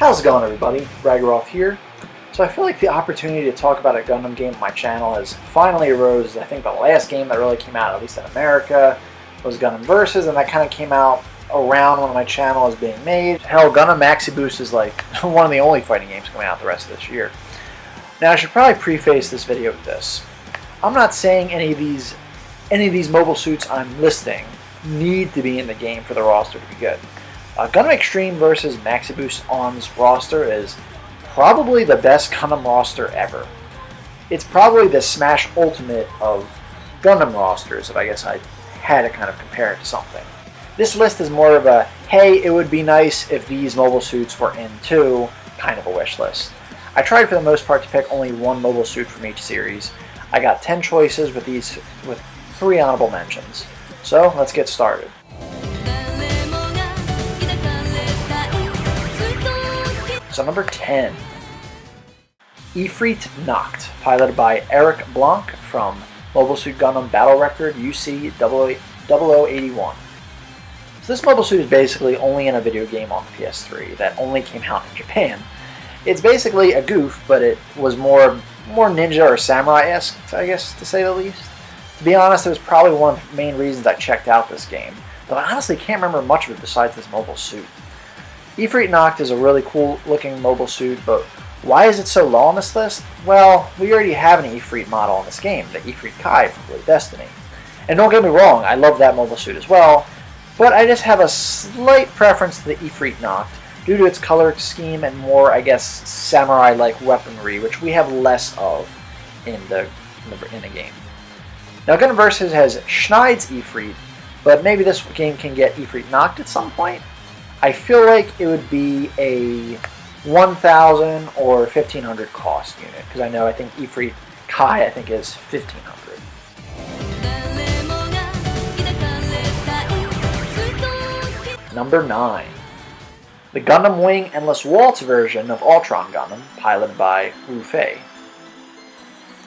How's it going, everybody? Ragiroth here. So I feel like the opportunity to talk about a Gundam game on my channel has finally arose. I think the last game that really came out, at least in America, was Gundam Versus, and that kind of came out around when my channel was being made. Hell, Gundam Maxi Boost is like one of the only fighting games coming out the rest of this year. Now I should probably preface this video with this. I'm not saying any of these mobile suits I'm listing need to be in the game for the roster to be good. Gundam Extreme versus Maxi Boost On's roster is probably the best Gundam roster ever. It's probably the Smash Ultimate of Gundam rosters, if I guess I had to kind of compare it to something. This list is more of a, hey, it would be nice if these mobile suits were in too, kind of a wish list. I tried for the most part to pick only one mobile suit from each series. I got 10 choices with 3 honorable mentions. So let's get started. So number 10, Efreeti Knocked, piloted by Eric Blanc from Mobile Suit Gundam Battle Record UC 0081. So this mobile suit is basically only in a video game on the PS3 that only came out in Japan. It's basically a goof, but it was more ninja or samurai-esque, I guess, to say the least. To be honest, it was probably one of the main reasons I checked out this game, but I honestly can't remember much of it besides this mobile suit. Efreeti Knocked is a really cool looking mobile suit, but why is it so low on this list? Well, we already have an Efreeti model in this game, the Efreeti Kai from Blue Destiny. And don't get me wrong, I love that mobile suit as well, but I just have a slight preference to the Efreeti Knocked due to its color scheme and more, I guess, samurai-like weaponry, which we have less of in the game. Now, Gundam Versus has Schneid's Efreeti, but maybe this game can get Efreeti Knocked at some point. I feel like it would be a 1,000 or 1,500 cost unit, because I think Efreeti Kai is 1,500. Number 9. The Gundam Wing Endless Waltz version of Ultron Gundam, piloted by Wu Fei.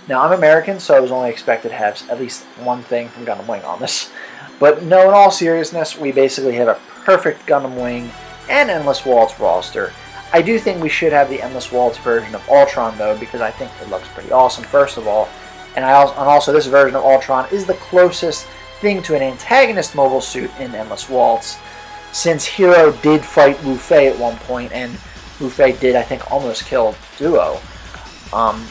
Now, I'm American, so I was only expected to have at least one thing from Gundam Wing on this. But no, in all seriousness, we basically have a perfect Gundam Wing and Endless Waltz roster. I do think we should have the Endless Waltz version of Ultron, though, because I think it looks pretty awesome, first of all. And also, this version of Ultron is the closest thing to an antagonist mobile suit in Endless Waltz, since Hero did fight Wu Fei at one point, and Wu Fei did, I think, almost kill Duo.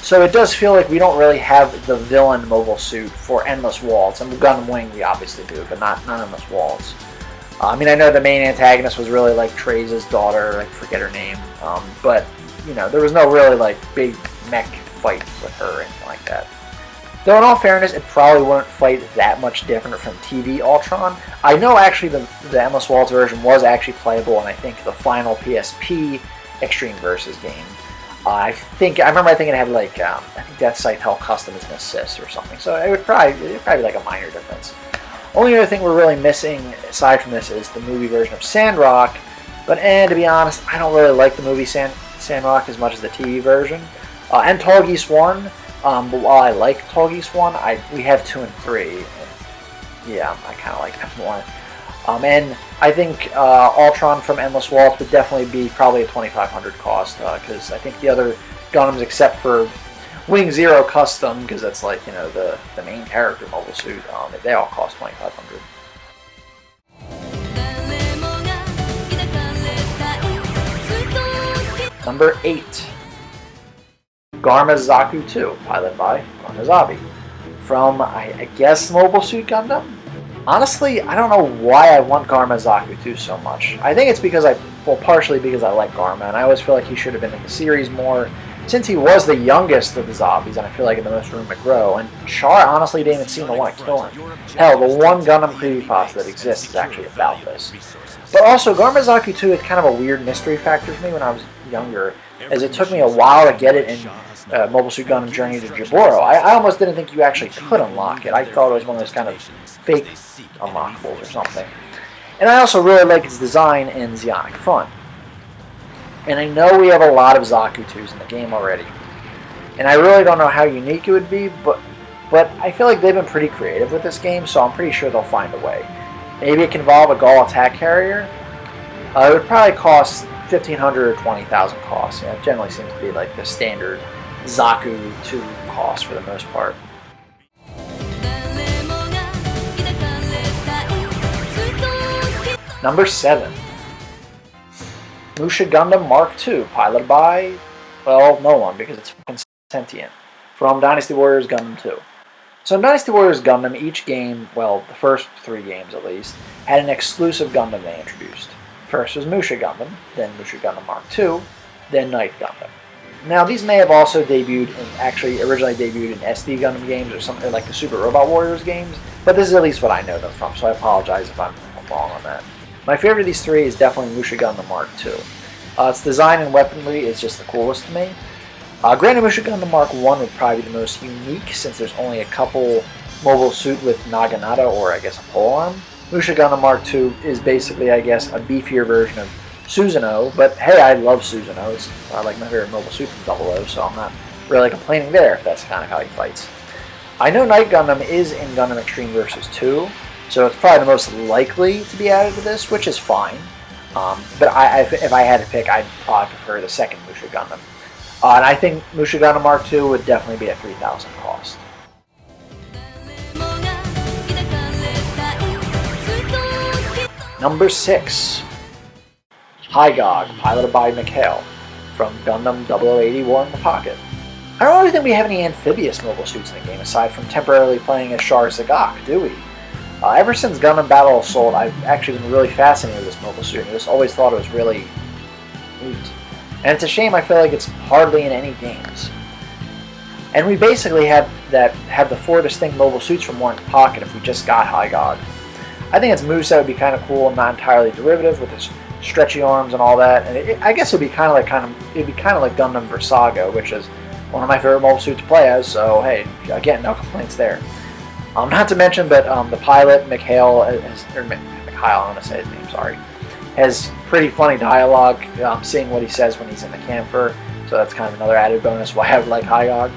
So it does feel like we don't really have the villain mobile suit for Endless Waltz. And Gundam Wing we obviously do, but not Endless Waltz. I know the main antagonist was really like Treize's daughter, I forget her name, but there was no really like big mech fight with her or anything like that. Though in all fairness, it probably wouldn't fight that much different from TV Ultron. I know actually the Endless Waltz version was actually playable in I think the final PSP Extreme Versus game. I remember it had like I think Death Scythe Hell Custom as an assist or something, so it would probably be like a minor difference. Only other thing we're really missing aside from this is the movie version of Sandrock, but to be honest, I don't really like the movie Sandrock as much as the TV version. And Tallgeese 1, but while I like Tallgeese 1, we have 2 and 3, and yeah, I kind of like them more. And I think Ultron from Endless Waltz would definitely be probably a 2,500 cost, because I think the other Gundams, except for Wing Zero Custom, because that's like, the main character mobile suit, they all cost 2,500. Number 8. Garma Zaku 2, piloted by Garma Zaku, from, I guess, Mobile Suit Gundam? Honestly, I don't know why I want Garma Zaku 2 so much. I think it's because partially because I like Garma, and I always feel like he should have been in the series more, since he was the youngest of the zombies, and I feel like he had the most room to grow. And Char honestly didn't even seem to want to kill him. Hell, the one Gundam creepypasta that exists is actually about this. But also, Garma Zaku 2 is kind of a weird mystery factor for me when I was younger, as it took me a while to get it in Mobile Suit Gundam Journey to Jaburo. I almost didn't think you actually could unlock it. I thought it was one of those kind of fake unlockables or something. And I also really like its design in Zeonic Front. And I know we have a lot of Zaku 2s in the game already. And I really don't know how unique it would be, but I feel like they've been pretty creative with this game, so I'm pretty sure they'll find a way. Maybe it can involve a Gaul attack carrier. It would probably cost 1,500 or 20,000 cost. Yeah, it generally seems to be like the standard Zaku 2 cost for the most part. Number 7. Musha Gundam Mark II, piloted by, well, no one, because it's fucking sentient, from Dynasty Warriors Gundam 2. So in Dynasty Warriors Gundam, each game, well, the first 3 games at least, had an exclusive Gundam they introduced. First was Musha Gundam, then Musha Gundam Mark II, then Night Gundam. Now, these may have also debuted, actually originally debuted in SD Gundam games or something like the Super Robot Warriors games, but this is at least what I know them from, so I apologize if I'm wrong on that. My favorite of these 3 is definitely Musha Gundam Mark II. Its design and weaponry is just the coolest to me. Granted, Musha Gundam Mark I would probably be the most unique since there's only a couple mobile suit with Naginata or I guess a polearm. Musha Gundam Mark II is basically, I guess, a beefier version of Susanoo, but hey, I love Susanoo. It's like my favorite mobile suit from 00, so I'm not really complaining there if that's kind of how he fights. I know Night Gundam is in Gundam Extreme Versus 2, so it's probably the most likely to be added to this, which is fine. But if I had to pick, I'd probably prefer the second Musha Gundam. And I think Musha Gundam Mark II would definitely be at 3,000 cost. Number 6. Hydra, piloted by Mikhail, from Gundam 0081 The Pocket. I don't really think we have any amphibious mobile suits in the game, aside from temporarily playing as Char, do we? Ever since Gundam Battle Assault, I've actually been really fascinated with this mobile suit, and I just always thought it was really neat. And it's a shame I feel like it's hardly in any games. And we basically have the 4 distinct mobile suits from War in the Pocket if we just got Hydra. I think its moveset would be kind of cool and not entirely derivative with its stretchy arms and all that. And I guess it'd be kind of like Gundam Versus, which is one of my favorite mobile suits to play as. So hey, again, no complaints there. Not to mention, but the pilot Mikhail, I want to say his name, sorry, has pretty funny dialogue. Seeing what he says when he's in the camper, so that's kind of another added bonus why I would like Hydra.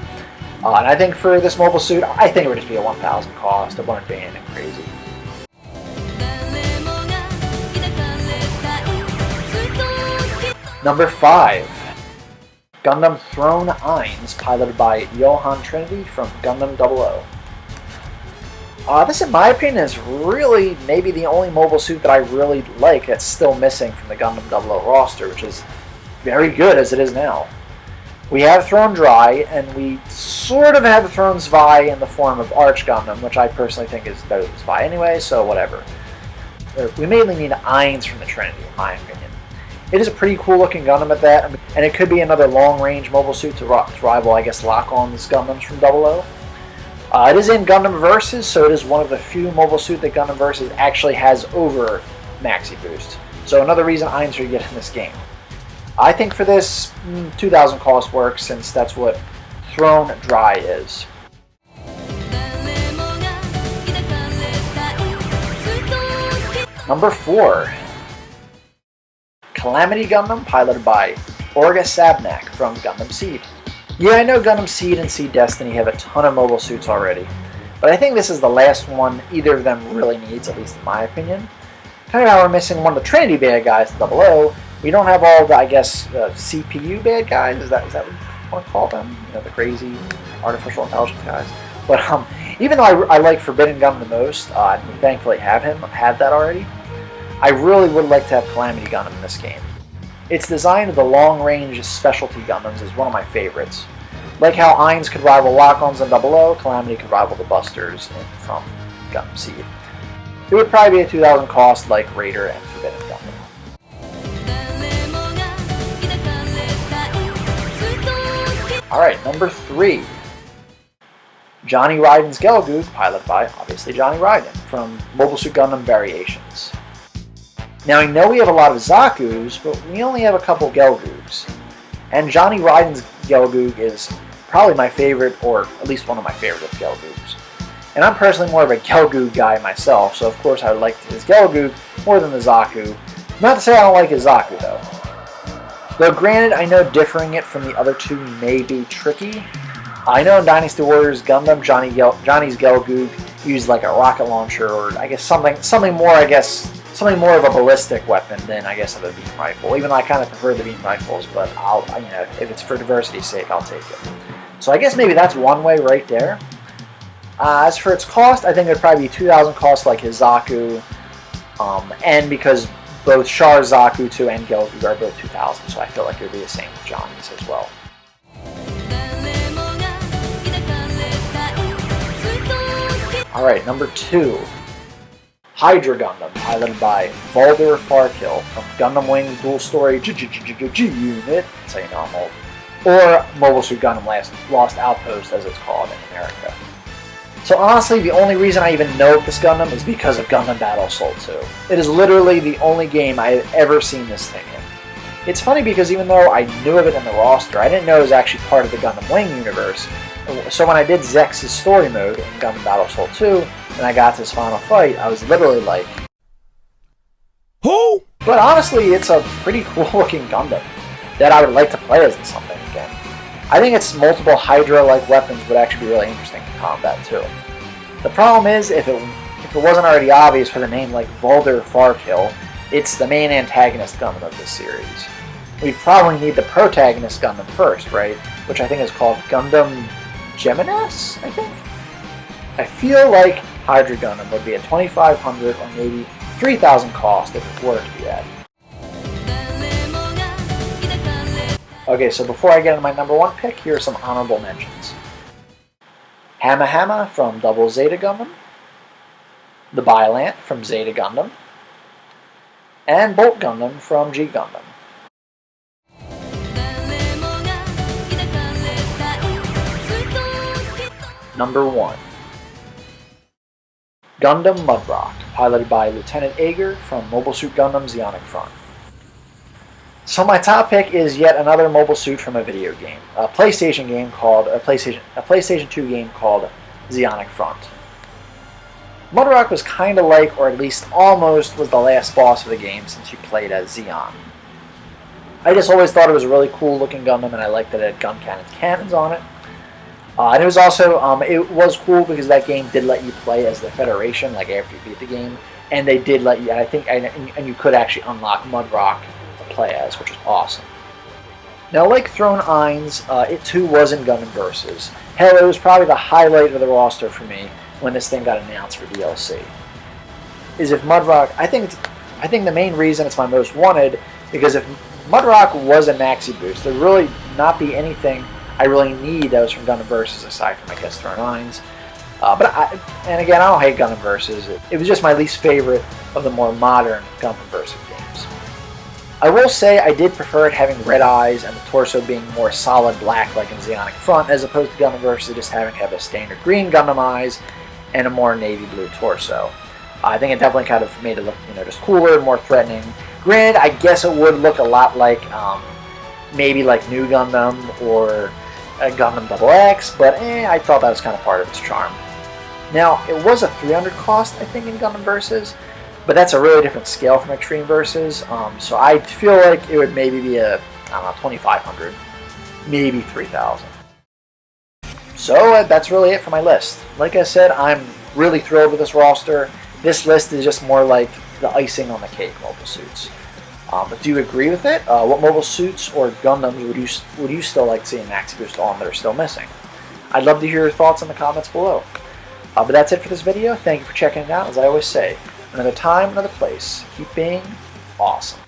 And I think for this mobile suit, I think it would just be a 1,000 cost. It wouldn't be anything crazy. Number 5. Gundam Throne 1, piloted by Johann Trinity from Gundam 00. This, in my opinion, is really maybe the only mobile suit that I really like that's still missing from the Gundam 00 roster, which is very good as it is now. We have Throne Dry, and we sort of have Throne Zwei in the form of Arch Gundam, which I personally think is better than Zwei anyway, so whatever. We mainly need Eins from the Trinity, in my opinion. It is a pretty cool looking Gundam at that, and it could be another long range mobile suit to rival, I guess, Lock-On's Gundams from 00. It is in Gundam Versus, so it is one of the few mobile suit that Gundam Versus actually has over Maxi Boost. So another reason Eins should get in this game. I think for this, 2,000 cost works, since that's what Throne Dry is. Number 4. Calamity Gundam, piloted by Orga Sabnak from Gundam Seed. Yeah, I know Gundam Seed and Seed Destiny have a ton of mobile suits already, but I think this is the last one either of them really needs, at least in my opinion. Kind of how we're missing one of the Trinity bad guys in 00. We don't have all the, I guess, CPU bad guys. Is that what you want to call them? You know, the crazy artificial intelligence guys. But even though I like Forbidden Gundam the most, and we thankfully have that already, I really would like to have Calamity Gundam in this game. Its design of the long-range specialty Gundams is one of my favorites. Like how Eins could rival Lock-Ons in 00, Calamity could rival the Busters from Gundam Seed. It would probably be a 2,000 cost like Raider and Forbidden Gundam. Alright, number 3. Johnny Raiden's gelgoog, piloted by, obviously, Johnny Raiden, from Mobile Suit Gundam Variations. Now, I know we have a lot of Zakus, but we only have a couple gelgoogs. And Johnny Raiden's gelgoog is probably my favorite, or at least one of my favorite of gelgoogs. And I'm personally more of a gelgoog guy myself, so of course I would like his gelgoog more than the Zaku. Not to say I don't like his Zaku, though. Though granted, I know differing it from the other two may be tricky. I know in Dynasty Warriors Gundam, Johnny's gelgoog used like a rocket launcher, or I guess something more, I guess, something more of a ballistic weapon than I guess of a beam rifle. Even though I kind of prefer the beam rifles, but if it's for diversity's sake, I'll take it. So I guess maybe that's one way right there. As for its cost, I think it would probably be 2,000 cost like his Zaku, and because both Char, Zaku 2, and gelgoog are both 2,000, so I feel like it would be the same with Johnny's as well. Alright, number 2. Hydra Gundam, piloted by Valder Farkill from Gundam Wing's Dual Story G-Unit, that's how you know I'm old, or Mobile Suit Gundam Lost Outpost as it's called in America. So honestly, the only reason I even know of this Gundam is because of Gundam Battle Assault 2. It is literally the only game I have ever seen this thing in. It's funny because even though I knew of it in the roster, I didn't know it was actually part of the Gundam Wing universe. So when I did Zex's story mode in Gundam Battle Assault 2, and I got to his final fight, I was literally like, who? But honestly, it's a pretty cool looking Gundam that I would like to play as in something again. I think its multiple Hydra-like weapons would actually be really interesting in combat too. The problem is, if it wasn't already obvious with a name like Valder Farkill, it's the main antagonist Gundam of this series. We probably need the protagonist Gundam first, right? Which I think is called Gundam Geminis, I think? I feel like Hydra Gundam would be a 2,500 or maybe 3,000 cost if it were to be added. Okay, so before I get into my number 1 pick, here are some honorable mentions. Hama Hama from Double Zeta Gundam, the Gallant from Zeta Gundam, and Bolt Gundam from G Gundam. Number 1. Gundam Mudrock, piloted by Lieutenant Ager from Mobile Suit Gundam Zeonic Front. So my top pick is yet another mobile suit from a video game, a PlayStation 2 game called Zeonic Front. Mudrock was kind of like, or at least almost, was the last boss of the game since you played as Zeon. I just always thought it was a really cool looking Gundam, and I liked that it had gun cannons on it. And it was also, it was cool because that game did let you play as the Federation, like after you beat the game, and they did let you, and you could actually unlock Mudrock to play as, which is awesome. Now, like Throne 1's, it too was in Gundam Versus. Hell, it was probably the highlight of the roster for me when this thing got announced for DLC. Is if Mudrock, I think the main reason it's my most wanted, because if Mudrock was a Maxi boost, there'd really not be anything I really need that was from Gundam Versus aside from, I guess, Throne 1's. And again, I don't hate Gundam Versus. It was just my least favorite of the more modern Gundam Versus games. I will say I did prefer it having red eyes and the torso being more solid black like in Zeonic Front, as opposed to Gundam Versus just having to have a standard green Gundam eyes and a more navy blue torso. I think it definitely kind of made it look, just cooler, more threatening. Granted, I guess it would look a lot like maybe like New Gundam or Gundam XX, but I thought that was kind of part of its charm. Now, it was a 300 cost, I think, in Gundam Versus, but that's a really different scale from Extreme Versus, so I feel like it would maybe be a, 2,500, maybe 3,000. So that's really it for my list. Like I said, I'm really thrilled with this roster. This list is just more like the icing on the cake mobile suits. But do you agree with it? What mobile suits or Gundams would you still like seeing Maxi Boost on that are still missing? I'd love to hear your thoughts in the comments below. But that's it for this video. Thank you for checking it out. As I always say, another time, another place. Keep being awesome.